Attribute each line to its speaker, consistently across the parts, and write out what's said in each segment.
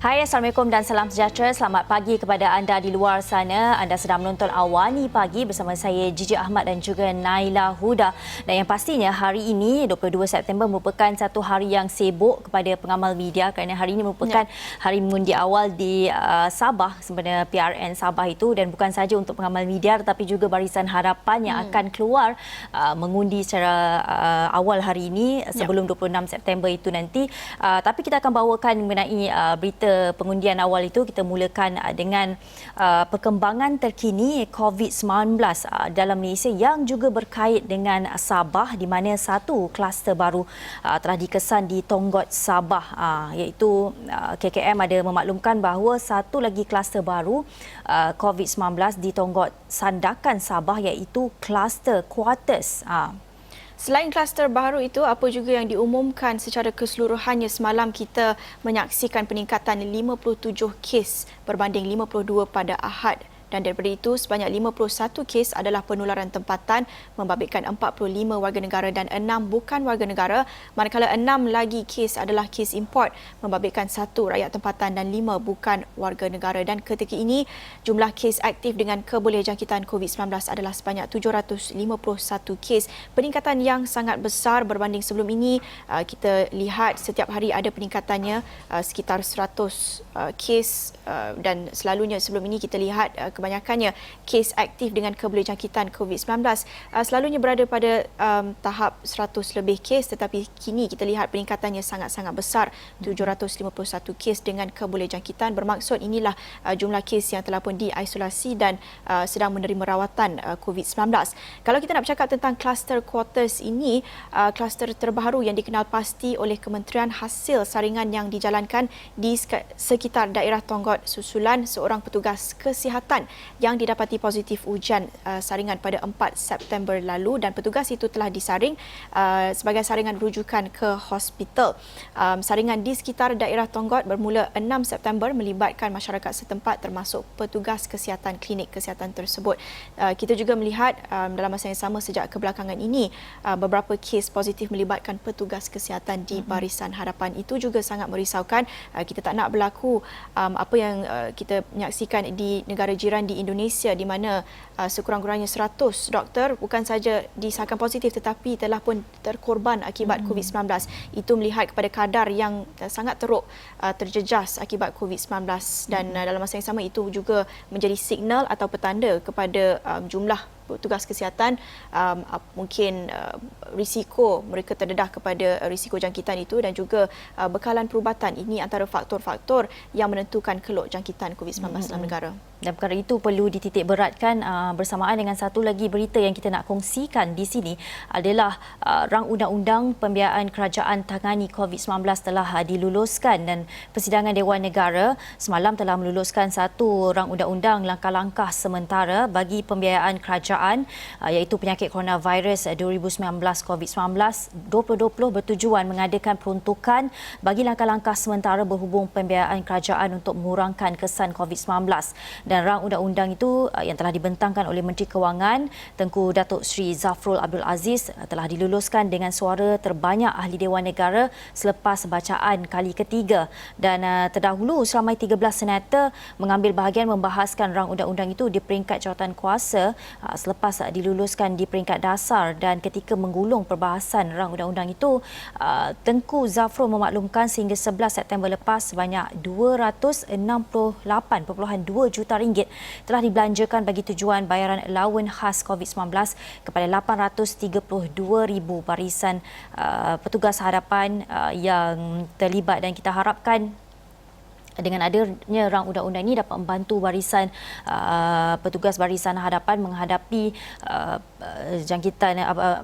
Speaker 1: Hai, Assalamualaikum dan salam sejahtera. Selamat pagi kepada anda di luar sana. Anda sedang menonton Awani Pagi bersama saya Gigi Ahmad dan juga Naila Huda. Dan yang pastinya hari ini 22 September merupakan satu hari yang sibuk kepada pengamal media kerana hari ini merupakan hari mengundi awal di Sabah, sebenarnya PRN Sabah itu, dan bukan saja untuk pengamal media tetapi juga Barisan Harapan yang akan keluar mengundi secara awal hari ini sebelum 26 September itu nanti. Tapi kita akan bawakan mengenai berita pengundian awal itu. Kita mulakan dengan perkembangan terkini COVID-19 dalam Malaysia yang juga berkait dengan Sabah, di mana satu kluster baru telah dikesan di Tonggott Sabah, iaitu KKM ada memaklumkan bahawa satu lagi kluster baru COVID-19 di Tonggott Sandakan Sabah, iaitu kluster Quarters.
Speaker 2: Selain kluster baru itu, apa juga yang diumumkan secara keseluruhannya semalam, kita menyaksikan peningkatan 57 kes berbanding 52 pada Ahad. Dan daripada itu, sebanyak 51 kes adalah penularan tempatan, membabitkan 45 warga negara dan 6 bukan warga negara, manakala 6 lagi kes adalah kes import, membabitkan 1 rakyat tempatan dan 5 bukan warga negara. Dan ketika ini, jumlah kes aktif dengan kebolehjangkitan COVID-19 adalah sebanyak 751 kes. Peningkatan yang sangat besar berbanding sebelum ini. Kita lihat setiap hari ada peningkatannya sekitar 100 kes, dan selalunya sebelum ini kita lihat kebanyakannya kes aktif dengan kebolehjangkitan COVID-19 selalunya berada pada tahap 100 lebih kes, tetapi kini kita lihat peningkatannya sangat-sangat besar, 751 kes dengan kebolehjangkitan. Bermaksud inilah jumlah kes yang telah pun diisolasi dan sedang menerima rawatan COVID-19. Kalau kita nak bercakap tentang kluster Quarters ini, kluster terbaru yang dikenal pasti oleh Kementerian hasil saringan yang dijalankan di sekitar daerah Tonggott susulan seorang petugas kesihatan yang didapati positif ujian saringan pada 4 September lalu, dan petugas itu telah disaring sebagai saringan rujukan ke hospital. Saringan di sekitar daerah Tonggott bermula 6 September melibatkan masyarakat setempat termasuk petugas kesihatan klinik kesihatan tersebut. Kita juga melihat dalam masa yang sama sejak kebelakangan ini beberapa kes positif melibatkan petugas kesihatan di Barisan Harapan. Itu juga sangat merisaukan. Kita tak nak berlaku apa yang kita menyaksikan di negara jiran di Indonesia, di mana sekurang-kurangnya 100 doktor bukan saja disahkan positif tetapi telah pun terkorban akibat COVID-19. Itu melihat kepada kadar yang sangat teruk terjejas akibat COVID-19, dan dalam masa yang sama itu juga menjadi signal atau petanda kepada jumlah petugas kesihatan mungkin risiko mereka terdedah kepada risiko jangkitan itu, dan juga bekalan perubatan. Ini antara faktor-faktor yang menentukan keluk jangkitan COVID-19 dalam negara.
Speaker 1: Dan perkara itu perlu dititik beratkan bersamaan dengan satu lagi berita yang kita nak kongsikan di sini adalah rang undang-undang pembiayaan kerajaan tangani COVID-19 telah diluluskan, dan Persidangan Dewan Negara semalam telah meluluskan satu rang undang-undang langkah-langkah sementara bagi pembiayaan kerajaan, iaitu penyakit coronavirus 2019 COVID-19 2020, bertujuan mengadakan peruntukan bagi langkah-langkah sementara berhubung pembiayaan kerajaan untuk mengurangkan kesan COVID-19. Dan rang undang-undang itu yang telah dibentangkan oleh Menteri Kewangan Tengku Datuk Seri Zafrul Abdul Aziz telah diluluskan dengan suara terbanyak ahli Dewan Negara selepas bacaan kali ketiga. Dan terdahulu seramai 13 senator mengambil bahagian membahaskan rang undang-undang itu di peringkat jawatan kuasa selepas diluluskan di peringkat dasar. Dan ketika menggulung perbahasan rang undang-undang itu, Tengku Zafrul memaklumkan sehingga 11 September lepas sebanyak 268.2 juta ringgit telah dibelanjakan bagi tujuan bayaran allowance khas COVID-19 kepada 832,000 barisan petugas harapan yang terlibat. Dan kita harapkan dengan adanya rang undang-undang ini dapat membantu barisan petugas Barisan Harapan menghadapi jangkitan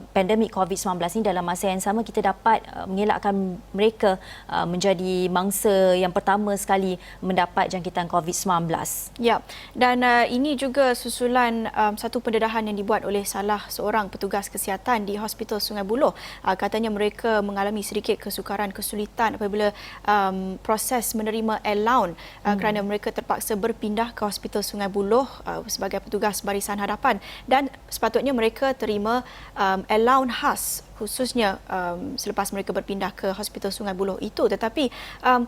Speaker 1: pandemik COVID-19 ini. Dalam masa yang sama, kita dapat mengelakkan mereka menjadi mangsa yang pertama sekali mendapat jangkitan COVID-19.
Speaker 2: Ya, dan ini juga susulan satu pendedahan yang dibuat oleh salah seorang petugas kesihatan di Hospital Sungai Buloh. Katanya mereka mengalami sedikit kesulitan apabila proses menerima allowance kerana mereka terpaksa berpindah ke Hospital Sungai Buloh sebagai petugas Barisan Harapan, dan sepatutnya mereka terima allowance khas khususnya selepas mereka berpindah ke Hospital Sungai Buloh itu. Tetapi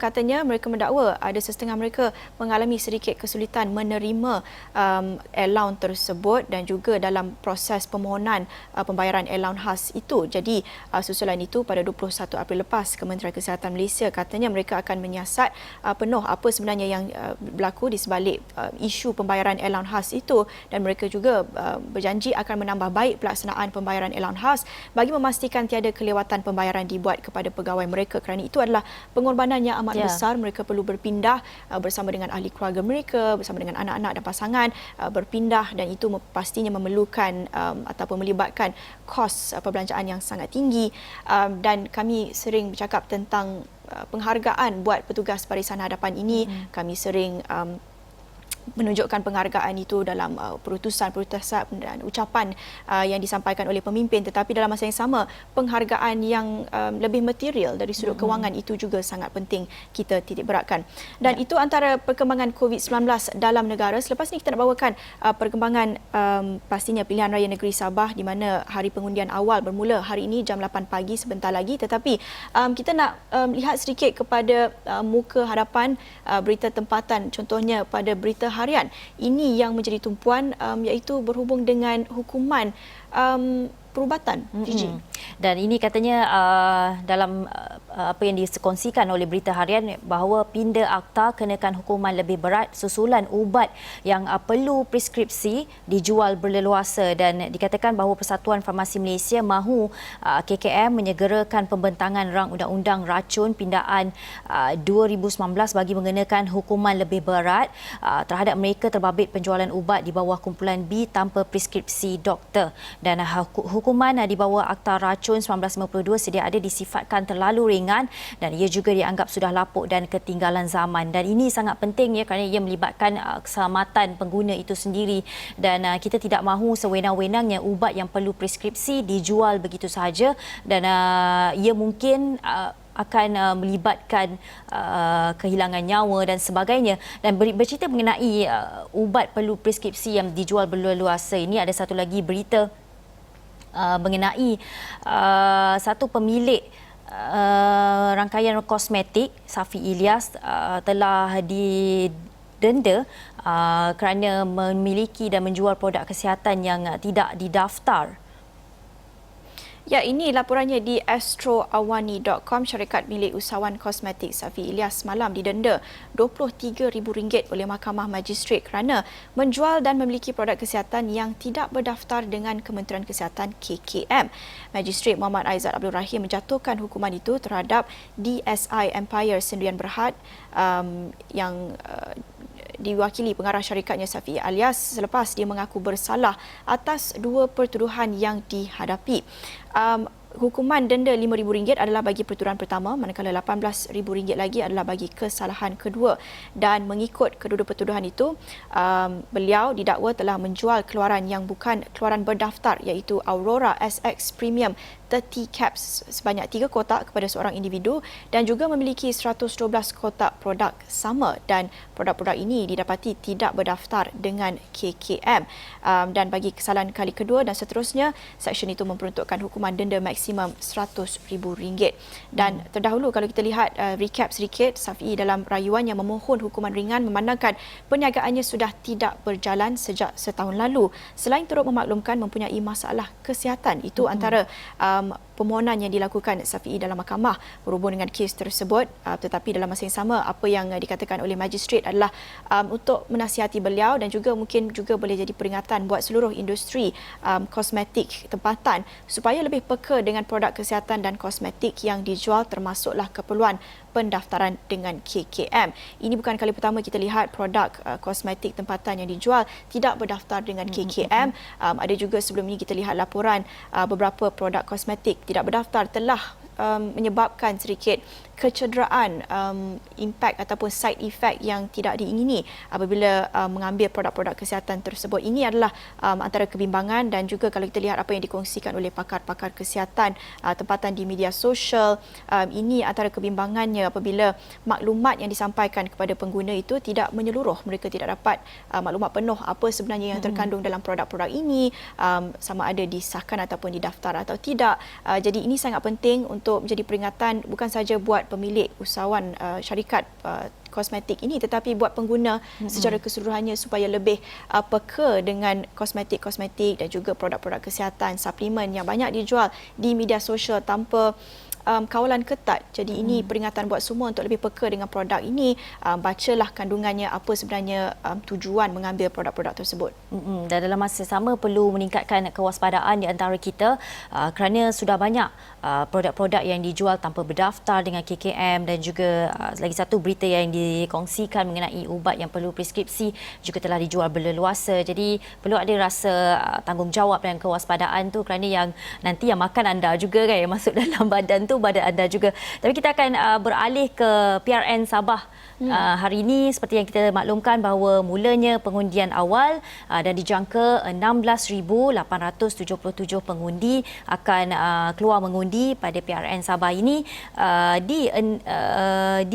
Speaker 2: katanya mereka mendakwa ada setengah mereka mengalami sedikit kesulitan menerima allowance tersebut dan juga dalam proses permohonan pembayaran allowance khas itu. Jadi susulan itu pada 21 April lepas, Kementerian Kesihatan Malaysia katanya mereka akan menyiasat penuh apa sebenarnya yang berlaku di sebalik isu pembayaran allowance khas itu, dan mereka juga berjanji akan menambah baik pelaksanaan pembayaran allowance khas bagi memastikan tiada kelewatan pembayaran dibuat kepada pegawai mereka, kerana itu adalah pengorbanan yang amat besar. Mereka perlu berpindah bersama dengan ahli keluarga mereka, bersama dengan anak-anak dan pasangan berpindah, dan itu pastinya memerlukan ataupun melibatkan kos perbelanjaan yang sangat tinggi, dan kami sering bercakap tentang penghargaan buat petugas barisan hadapan ini. Kami sering menunjukkan penghargaan itu dalam perutusan dan ucapan yang disampaikan oleh pemimpin, tetapi dalam masa yang sama penghargaan yang lebih material dari sudut kewangan itu juga sangat penting kita titik beratkan. Dan itu antara perkembangan COVID-19 dalam negara. Selepas ini kita nak bawakan perkembangan pastinya pilihan raya negeri Sabah, di mana hari pengundian awal bermula hari ini jam 8 pagi sebentar lagi, tetapi kita nak lihat sedikit kepada muka hadapan berita tempatan, contohnya pada berita harian ini yang menjadi tumpuan iaitu berhubung dengan hukuman perubatan, Gigi.
Speaker 1: Dan ini katanya dalam apa yang dikongsikan oleh berita harian bahawa pinda akta kenakan hukuman lebih berat susulan ubat yang perlu preskripsi dijual berleluasa, dan dikatakan bahawa Persatuan Farmasi Malaysia mahu KKM menyegerakan pembentangan rang undang-undang racun pindaan 2019 bagi mengenakan hukuman lebih berat terhadap mereka terbabit penjualan ubat di bawah kumpulan B tanpa preskripsi doktor. Dan hukuman di bawah Akta Racun 1952 sedia ada disifatkan terlalu ringan dan ia juga dianggap sudah lapuk dan ketinggalan zaman. Dan ini sangat penting ya, kerana ia melibatkan keselamatan pengguna itu sendiri, dan kita tidak mahu sewenang-wenangnya ubat yang perlu preskripsi dijual begitu sahaja, dan ia mungkin akan melibatkan kehilangan nyawa dan sebagainya. Dan bercerita mengenai ubat perlu preskripsi yang dijual berleluasa, ini ada satu lagi berita mengenai satu pemilik rangkaian kosmetik, Safi Ilyas, telah didenda kerana memiliki dan menjual produk kesihatan yang tidak didaftar.
Speaker 2: Ya, ini laporannya di astroawani.com. Syarikat milik usahawan kosmetik Safi Ilyas semalam didenda RM23,000 oleh Mahkamah Magistrate kerana menjual dan memiliki produk kesihatan yang tidak berdaftar dengan Kementerian Kesihatan KKM. Magistrate Muhammad Aizat Abdul Rahim menjatuhkan hukuman itu terhadap DSI Empire Sendirian Berhad yang diwakili pengarah syarikatnya Safi Ilyas selepas dia mengaku bersalah atas dua pertuduhan yang dihadapi. Hukuman denda RM5,000 adalah bagi pertuduhan pertama, manakala RM18,000 lagi adalah bagi kesalahan kedua. Dan mengikut kedua-dua pertuduhan itu, beliau didakwa telah menjual keluaran yang bukan keluaran berdaftar, iaitu Aurora SX Premium 30 caps sebanyak 3 kotak kepada seorang individu, dan juga memiliki 112 kotak produk sama, dan produk-produk ini didapati tidak berdaftar dengan KKM. Dan bagi kesalahan kali kedua dan seterusnya, seksyen itu memperuntukkan hukuman denda maksimum RM100,000. Dan terdahulu kalau kita lihat recap sedikit, Safi dalam rayuannya memohon hukuman ringan memandangkan perniagaannya sudah tidak berjalan sejak setahun lalu. Selain turut memaklumkan mempunyai masalah kesihatan, itu antara permohonan yang dilakukan Safi dalam mahkamah berhubung dengan kes tersebut. Tetapi dalam masa yang sama, apa yang dikatakan oleh magistrate adalah untuk menasihati beliau, dan juga mungkin juga boleh jadi peringatan buat seluruh industri kosmetik tempatan supaya lebih peka dengan produk kesihatan dan kosmetik yang dijual, termasuklah keperluan pendaftaran dengan KKM. Ini bukan kali pertama kita lihat produk kosmetik tempatan yang dijual tidak berdaftar dengan KKM. Ada juga sebelum ini kita lihat laporan beberapa produk kosmetik tidak berdaftar telah menyebabkan sedikit kecederaan, impact ataupun side effect yang tidak diingini apabila mengambil produk-produk kesihatan tersebut. Ini adalah antara kebimbangan, dan juga kalau kita lihat apa yang dikongsikan oleh pakar-pakar kesihatan tempatan di media sosial, ini antara kebimbangannya apabila maklumat yang disampaikan kepada pengguna itu tidak menyeluruh. Mereka tidak dapat maklumat penuh apa sebenarnya yang terkandung dalam produk-produk ini, sama ada disahkan ataupun didaftar atau tidak. Jadi ini sangat penting untuk menjadi peringatan bukan saja buat pemilik usahawan syarikat kosmetik ini, tetapi buat pengguna secara keseluruhannya supaya lebih peka dengan kosmetik-kosmetik dan juga produk-produk kesihatan, suplemen yang banyak dijual di media sosial tanpa kawalan ketat. Jadi ini peringatan buat semua untuk lebih peka dengan produk ini. Bacalah kandungannya, apa sebenarnya tujuan mengambil produk-produk tersebut.
Speaker 1: Dan dalam masa sama perlu meningkatkan kewaspadaan di antara kita kerana sudah banyak produk-produk yang dijual tanpa berdaftar dengan KKM, dan juga lagi satu berita yang dikongsikan mengenai ubat yang perlu preskripsi juga telah dijual berleluasa. Jadi perlu ada rasa tanggungjawab dan kewaspadaan tu, kerana yang nanti yang makan anda juga kan, yang masuk dalam badan tu badan anda juga. Tapi kita akan beralih ke PRN Sabah. Hari ini seperti yang kita maklumkan bahawa mulanya pengundian awal dan dijangka 16,877 pengundi akan keluar mengundi pada PRN Sabah ini di 55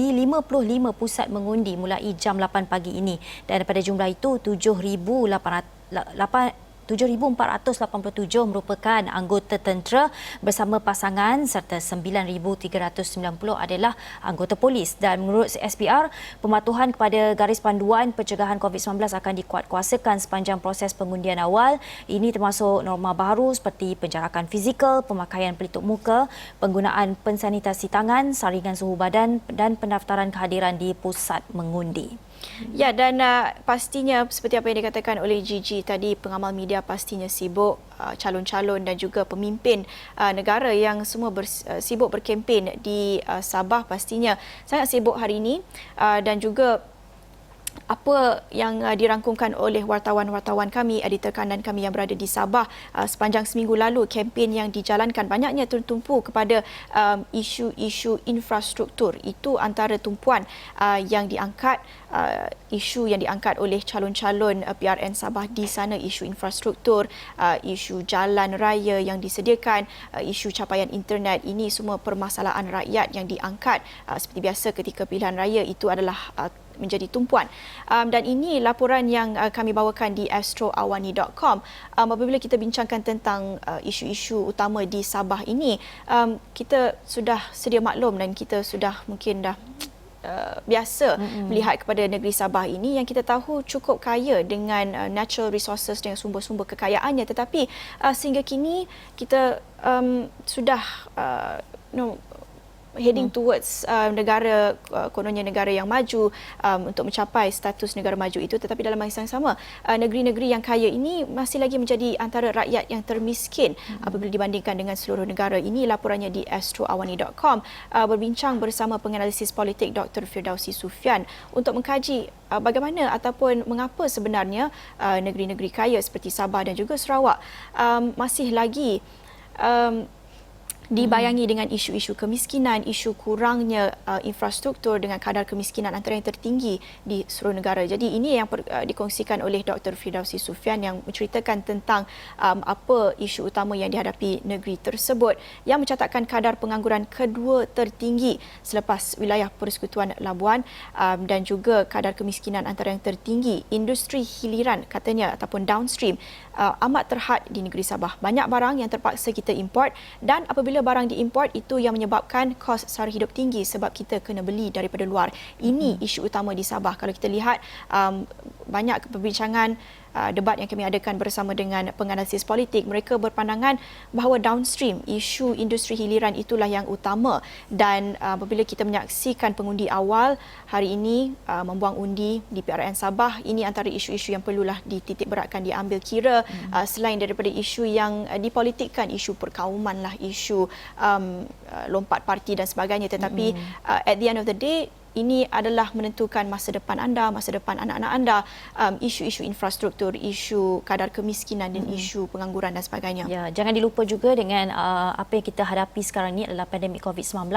Speaker 1: pusat mengundi mulai jam 8 pagi ini, dan pada jumlah itu 7,487 merupakan anggota tentera bersama pasangan serta 9,390 adalah anggota polis. Dan menurut SPR, pematuhan kepada garis panduan pencegahan COVID-19 akan dikuatkuasakan sepanjang proses pengundian awal. Ini termasuk norma baru seperti penjarakan fizikal, pemakaian pelitup muka, penggunaan pensanitasi tangan, saringan suhu badan dan pendaftaran kehadiran di pusat mengundi.
Speaker 2: Ya, dan pastinya seperti apa yang dikatakan oleh Gigi tadi, pengamal media pastinya sibuk, calon-calon dan juga pemimpin negara yang semua sibuk berkempen di Sabah pastinya sangat sibuk hari ini, dan juga apa yang dirangkumkan oleh wartawan-wartawan kami, editor kanan kami yang berada di Sabah sepanjang seminggu lalu, kempen yang dijalankan banyaknya tertumpu kepada isu-isu infrastruktur. Itu antara tumpuan yang diangkat, isu yang diangkat oleh calon-calon PRN Sabah di sana, isu infrastruktur, isu jalan raya yang disediakan, isu capaian internet. Ini semua permasalahan rakyat yang diangkat. Seperti biasa ketika pilihan raya, itu adalah menjadi tumpuan. Dan ini laporan yang kami bawakan di astroawani.com. Apabila kita bincangkan tentang isu-isu utama di Sabah ini, kita sudah sedia maklum dan kita sudah mungkin dah biasa melihat kepada negeri Sabah ini yang kita tahu cukup kaya dengan natural resources, dengan sumber-sumber kekayaannya, tetapi sehingga kini kita sudah heading towards negara, kononnya negara yang maju, untuk mencapai status negara maju itu. Tetapi dalam masa yang sama, negeri-negeri yang kaya ini masih lagi menjadi antara rakyat yang termiskin apabila dibandingkan dengan seluruh negara. Ini laporannya di astroawani.com, berbincang bersama penganalisis politik Dr. Firdausi Sufian untuk mengkaji bagaimana ataupun mengapa sebenarnya negeri-negeri kaya seperti Sabah dan juga Sarawak masih lagi dibayangi dengan isu-isu kemiskinan, isu kurangnya infrastruktur dengan kadar kemiskinan antara yang tertinggi di seluruh negara. Jadi ini yang dikongsikan oleh Dr. Firdausi Sufian yang menceritakan tentang apa isu utama yang dihadapi negeri tersebut, yang mencatatkan kadar pengangguran kedua tertinggi selepas wilayah Persekutuan Labuan, dan juga kadar kemiskinan antara yang tertinggi. Industri hiliran katanya ataupun downstream amat terhad di negeri Sabah. Banyak barang yang terpaksa kita import, dan apabila barang diimport itu yang menyebabkan kos sara hidup tinggi sebab kita kena beli daripada luar. Ini isu utama di Sabah. Kalau kita lihat banyak perbincangan, debat yang kami adakan bersama dengan penganalisis politik, mereka berpandangan bahawa downstream, isu industri hiliran itulah yang utama. Dan apabila kita menyaksikan pengundi awal hari ini membuang undi di PRN Sabah, ini antara isu-isu yang perlulah dititik beratkan, diambil kira, selain daripada isu yang dipolitikkan, isu perkauman lah, isu lompat parti dan sebagainya. Tetapi at the end of the day, ini adalah menentukan masa depan anda, masa depan anak-anak anda, isu-isu infrastruktur, isu kadar kemiskinan dan isu pengangguran dan sebagainya.
Speaker 1: Ya, jangan dilupa juga dengan apa yang kita hadapi sekarang ni adalah pandemik COVID-19.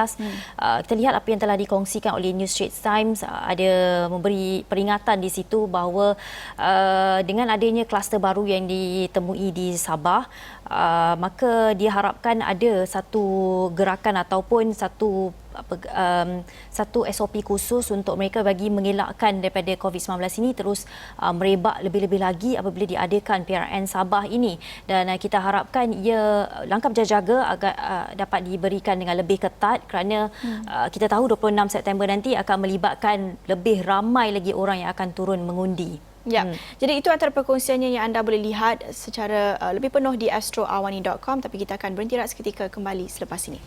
Speaker 1: Kita lihat apa yang telah dikongsikan oleh New Straits Times, ada memberi peringatan di situ bahawa dengan adanya kluster baru yang ditemui di Sabah, maka diharapkan ada satu gerakan ataupun satu SOP khusus untuk mereka bagi mengelakkan daripada COVID-19 ini terus merebak lebih-lebih lagi apabila diadakan PRN Sabah ini, dan kita harapkan ia langkah berjaga-jaga agar dapat diberikan dengan lebih ketat kerana kita tahu 26 September nanti akan melibatkan lebih ramai lagi orang yang akan turun mengundi.
Speaker 2: Ya, jadi itu antara perkongsiannya yang anda boleh lihat secara lebih penuh di astroawani.com, tapi kita akan berhenti seketika, kembali selepas ini.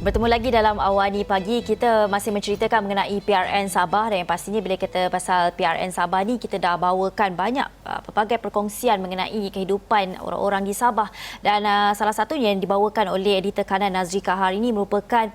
Speaker 1: Bertemu lagi dalam Awani Pagi. Kita masih menceritakan mengenai PRN Sabah, dan yang pastinya bila kita pasal PRN Sabah ni, kita dah bawakan banyak pelbagai perkongsian mengenai kehidupan orang-orang di Sabah, dan salah satunya yang dibawakan oleh editor kanan Nazri Kahar ini merupakan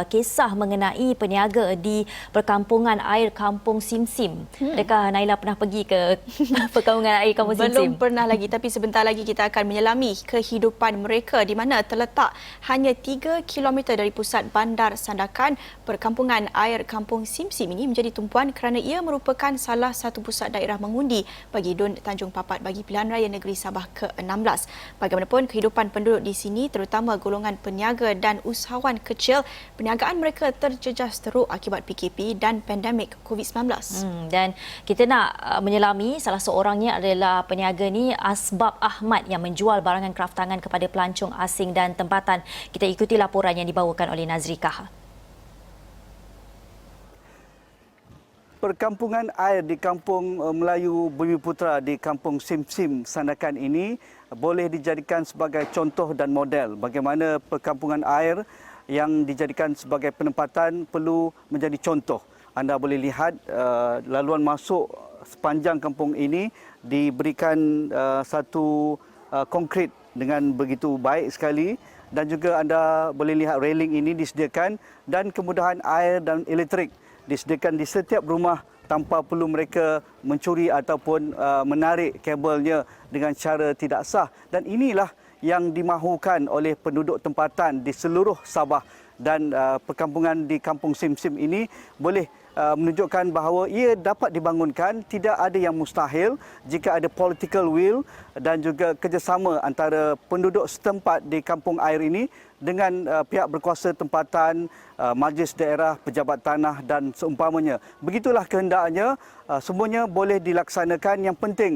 Speaker 1: kisah mengenai peniaga di perkampungan air Kampung Simsim. Adakah Naila pernah pergi ke perkampungan air Kampung Simsim?
Speaker 2: Belum pernah lagi, tapi sebentar lagi kita akan menyelami kehidupan mereka di mana terletak hanya 3 km dari pusat Bandar Sandakan. Perkampungan air Kampung Simsim ini menjadi tumpuan kerana ia merupakan salah satu pusat daerah mengundi bagi DUN Tanjung Papat bagi Pilihan Raya Negeri Sabah ke-16. Bagaimanapun kehidupan penduduk di sini, terutama golongan peniaga dan usahawan kecil, perniagaan mereka terjejas teruk akibat PKP dan pandemik COVID-19.
Speaker 1: Dan kita nak menyelami salah seorangnya adalah peniaga ni, Asbab Ahmad, yang menjual barangan kraftangan kepada pelancong asing dan tempatan. Kita ikuti laporan yang dibawakan oleh Nazri Kahar.
Speaker 3: Perkampungan air di Kampung Melayu Bumi Putra di Kampung Simsim Sandakan ini boleh dijadikan sebagai contoh dan model bagaimana perkampungan air yang dijadikan sebagai penempatan perlu menjadi contoh. Anda boleh lihat laluan masuk sepanjang kampung ini diberikan satu konkrit dengan begitu baik sekali, dan juga anda boleh lihat railing ini disediakan dan kemudahan air dan elektrik disediakan di setiap rumah tanpa perlu mereka mencuri ataupun menarik kabelnya dengan cara tidak sah. Dan inilah yang dimahukan oleh penduduk tempatan di seluruh Sabah, dan perkampungan di Kampung Simsim ini boleh menunjukkan bahawa ia dapat dibangunkan. Tidak ada yang mustahil jika ada political will dan juga kerjasama antara penduduk setempat di kampung air ini dengan pihak berkuasa tempatan, majlis daerah, pejabat tanah dan seumpamanya. Begitulah kehendaknya, semuanya boleh dilaksanakan. Yang penting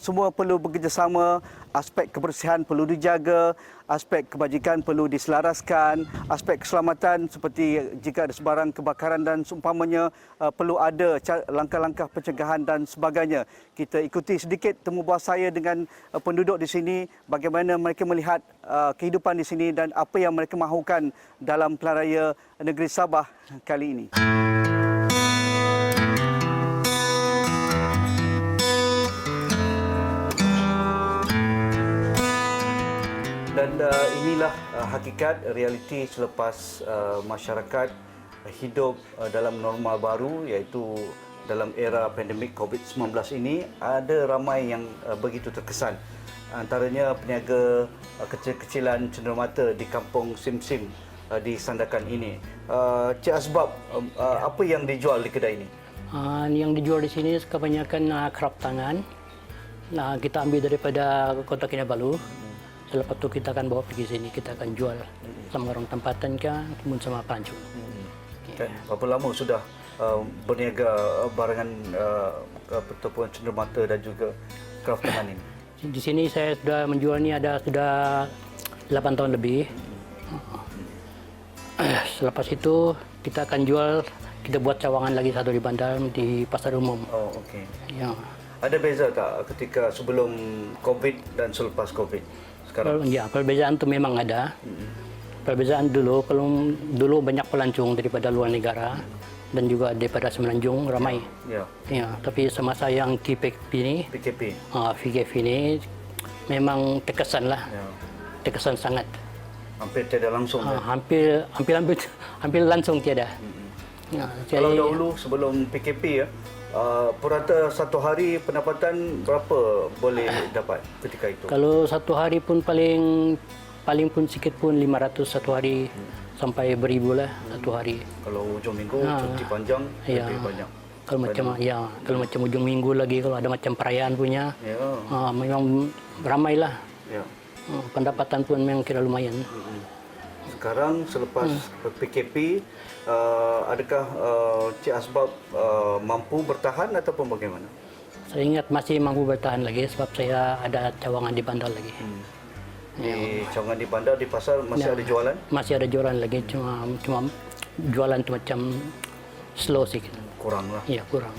Speaker 3: semua perlu bekerjasama, aspek kebersihan perlu dijaga, aspek kebajikan perlu diselaraskan, aspek keselamatan seperti jika ada sebarang kebakaran dan seumpamanya perlu ada langkah-langkah pencegahan dan sebagainya. Kita ikuti sedikit temu bual saya dengan penduduk di sini, bagaimana mereka melihat kehidupan di sini dan apa yang mereka mahukan dalam Pilihan Raya Negeri Sabah kali ini. inilah hakikat realiti selepas masyarakat hidup dalam normal baru, iaitu dalam era pandemik COVID-19 ini. Ada ramai yang begitu terkesan. Antaranya peniaga kecil-kecilan cenderamata di kampung Sim-Sim di Sandakan ini. Cik Asbab, apa yang dijual di kedai ini?
Speaker 4: Yang dijual di sini kebanyakan kerap tangan. Kita ambil daripada Kota Kinabalu. Selepas itu kita akan bawa pergi sini, kita akan jual sama orang tempatan kah, ataupun sama pelancong.
Speaker 3: Berapa lama sudah berniaga barangan ataupun cenderamata dan juga kraft tangan ini?
Speaker 4: Di sini saya sudah menjual ni sudah 8 tahun lebih. Selepas itu kita akan jual, kita buat cawangan lagi satu di bandar di pasar umum.
Speaker 3: Oh, okey.
Speaker 4: Ya.
Speaker 3: Ada beza tak ketika sebelum COVID dan selepas COVID sekarang?
Speaker 4: Ya, perbezaan itu memang ada. Perbezaan dulu, kalau dulu banyak pelancong daripada luar negara dan juga daripada Semenanjung ramai.
Speaker 3: Ya.
Speaker 4: Ya, tapi semasa yang PKP ini memang terkesan lah.
Speaker 3: Ya.
Speaker 4: Terkesan sangat.
Speaker 3: Hampir tiada langsung.
Speaker 4: Hampir langsung tiada. Ya,
Speaker 3: Kalau
Speaker 4: jadi,
Speaker 3: dahulu sebelum PKP purata satu hari pendapatan berapa boleh dapat ketika itu?
Speaker 4: kalau satu hari pun paling pun sikit pun 500 satu hari sampai beribu lah satu hari.
Speaker 3: Kalau hujung minggu cuti panjang
Speaker 4: Ya.
Speaker 3: lebih banyak.
Speaker 4: Kalau macam ujung minggu lagi, kalau ada macam perayaan punya,
Speaker 3: Ya.
Speaker 4: memang ramai lah.
Speaker 3: Ya.
Speaker 4: Pendapatan pun memang kira lumayan.
Speaker 3: Sekarang selepas PKP, adakah Cik Asbab mampu bertahan ataupun bagaimana?
Speaker 4: Saya ingat masih mampu bertahan lagi sebab saya ada cawangan di bandar lagi.
Speaker 3: Di cawangan di bandar, di pasar masih ada jualan?
Speaker 4: Masih ada jualan lagi, cuma jualan tu macam slow sikit.
Speaker 3: Kurang lah.
Speaker 4: Ya, kurang.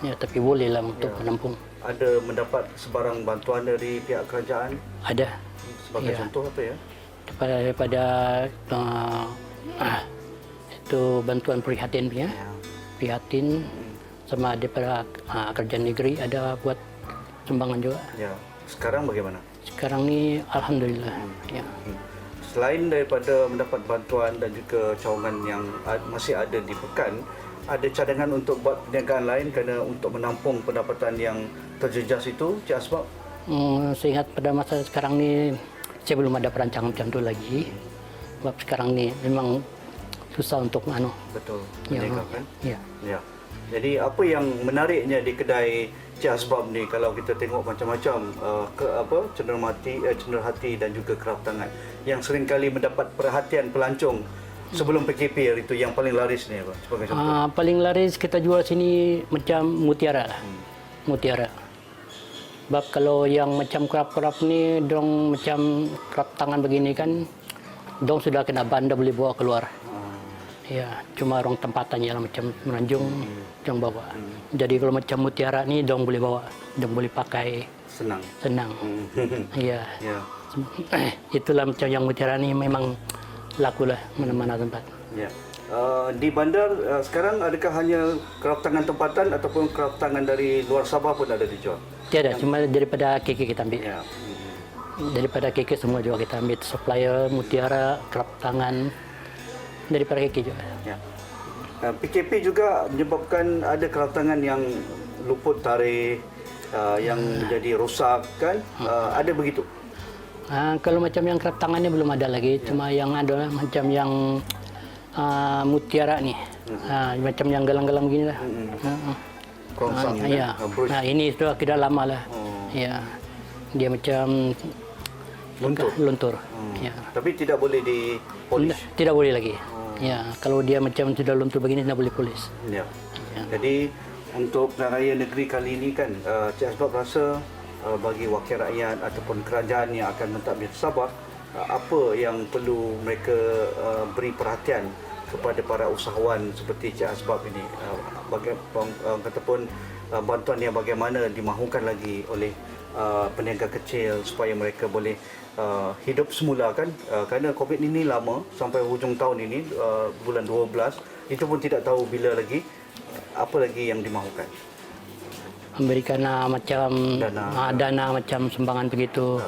Speaker 4: Ya, tapi boleh lah untuk menampung.
Speaker 3: Ada mendapat sebarang bantuan dari pihak kerajaan?
Speaker 4: Ada.
Speaker 3: Sebagai
Speaker 4: Ya.
Speaker 3: contoh apa ya?
Speaker 4: Daripada itu bantuan prihatin punya, prihatin sama daripada kerja negeri ada buat sumbangan juga.
Speaker 3: Ya. Sekarang bagaimana?
Speaker 4: Sekarang ni alhamdulillah. Ya.
Speaker 3: Selain daripada mendapat bantuan dan juga cawangan yang masih ada di Pekan, ada cadangan untuk buat perniagaan lain kerana untuk menampung pendapatan yang terjejas itu, Cik Asbab?
Speaker 4: Saya ingat pada masa sekarang ni saya belum ada perancangan macam tu lagi. Sebab sekarang ni memang susah untuk
Speaker 3: Betul.
Speaker 4: Ya.
Speaker 3: Berniaga kan?
Speaker 4: Ya.
Speaker 3: Ya. Jadi apa yang menariknya di kedai Cik Asbab ni kalau kita tengok macam-macam cenderamati dan juga kraft tangan yang seringkali mendapat perhatian pelancong sebelum PKP hari itu, yang paling laris ni apa sebagai contoh?
Speaker 4: Paling laris kita jual sini macam mutiara lah. Mutiara. Sebab kalau yang macam kerap-kerap ni, dong macam kerap tangan begini kan, dong sudah kena bandar boleh bawa keluar. Ya, cuma orang tempatannya lah macam Semenanjung, dong bawa. Jadi kalau macam mutiara ni, dong boleh bawa, dong boleh pakai.
Speaker 3: Senang.
Speaker 4: Ya.
Speaker 3: Ya.
Speaker 4: Itulah macam yang mutiara ni memang laku lah mana-mana tempat.
Speaker 3: Ya. Di bandar sekarang adakah hanya kraft tangan tempatan ataupun kraft tangan dari luar Sabah pun ada dijual?
Speaker 4: Tiada, cuma daripada KK kita ambil.
Speaker 3: Ya.
Speaker 4: Daripada KK semua juga kita ambil, supplier, mutiara, kerap tangan, daripada KK juga.
Speaker 3: Ya. PKP juga menyebabkan ada kraft tangan yang luput tarikh, yang menjadi rosak kan? Ada begitu?
Speaker 4: Kalau macam yang kerap tangan ni belum ada lagi, cuma yang ada lah, macam yang mutiara ni, macam yang gelang-gelang begini lah.
Speaker 3: Kerongsang
Speaker 4: Ya. Ini sudah tidak lama lah. Ya. Dia macam luntur. Ya.
Speaker 3: Tapi tidak boleh dipolish.
Speaker 4: Tidak boleh lagi. Ya, kalau dia macam sudah luntur begini tidak boleh polis.
Speaker 3: Ya. Jadi untuk pilihan raya negeri kali ini kan, Cik Asbab rasa bagi wakil rakyat ataupun kerajaan yang akan mentadbir Sabah, apa yang perlu mereka beri perhatian kepada para usahawan seperti Cik Asbab ini, ataupun bantuan yang bagaimana dimahukan lagi oleh peniaga kecil supaya mereka boleh hidup semula kan, kerana COVID ini lama sampai hujung tahun ini, bulan 12, itu pun tidak tahu bila lagi. Apa lagi yang dimahukan?
Speaker 4: Memberikan macam dana macam sumbangan begitu.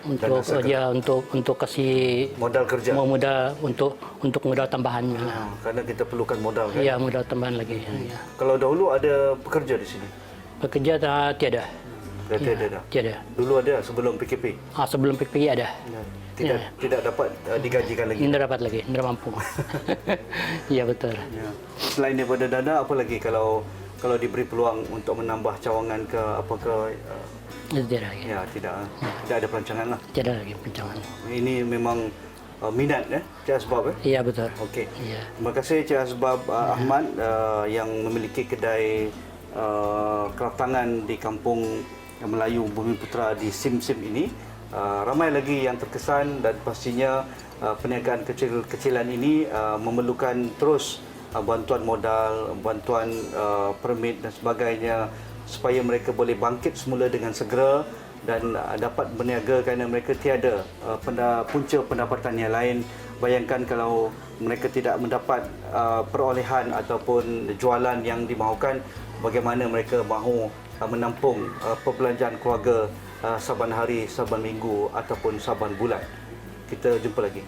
Speaker 4: untuk untuk kasih
Speaker 3: modal kerja.
Speaker 4: modal untuk modal tambahannya.
Speaker 3: Karena kita perlukan modal kan.
Speaker 4: Ya, modal tambahan lagi. Ya.
Speaker 3: Kalau dahulu ada pekerja di sini.
Speaker 4: Pekerja tiada.
Speaker 3: Berarti ada.
Speaker 4: Tiada.
Speaker 3: Dulu ada sebelum PKP.
Speaker 4: Sebelum PKP ada.
Speaker 3: Tidak dapat digajikan lagi.
Speaker 4: Tidak dapat lagi, tidak mampu. Ya, betul.
Speaker 3: Ya. Selain daripada dana, apa lagi kalau diberi peluang untuk menambah cawangan ke apa ke
Speaker 4: Tidak lagi.
Speaker 3: ya tidak ada perancangan lah.
Speaker 4: Tidak lagi perancangan.
Speaker 3: Ini memang minat Cik Asbab
Speaker 4: Iya, betul.
Speaker 3: Okey.
Speaker 4: Ya.
Speaker 3: Terima kasih Cik Asbab Ahmad yang memiliki kedai kraftangan di Kampung Melayu Bumi Putra di Sim ini. Ramai lagi yang terkesan dan pastinya perniagaan kecil-kecilan ini memerlukan terus bantuan modal, bantuan permit dan sebagainya supaya mereka boleh bangkit semula dengan segera dan dapat berniaga kerana mereka tiada punca pendapatan yang lain. Bayangkan kalau mereka tidak mendapat perolehan ataupun jualan yang dimahukan, bagaimana mereka mahu menampung perbelanjaan keluarga saban hari, saban minggu ataupun saban bulan. Kita jumpa lagi.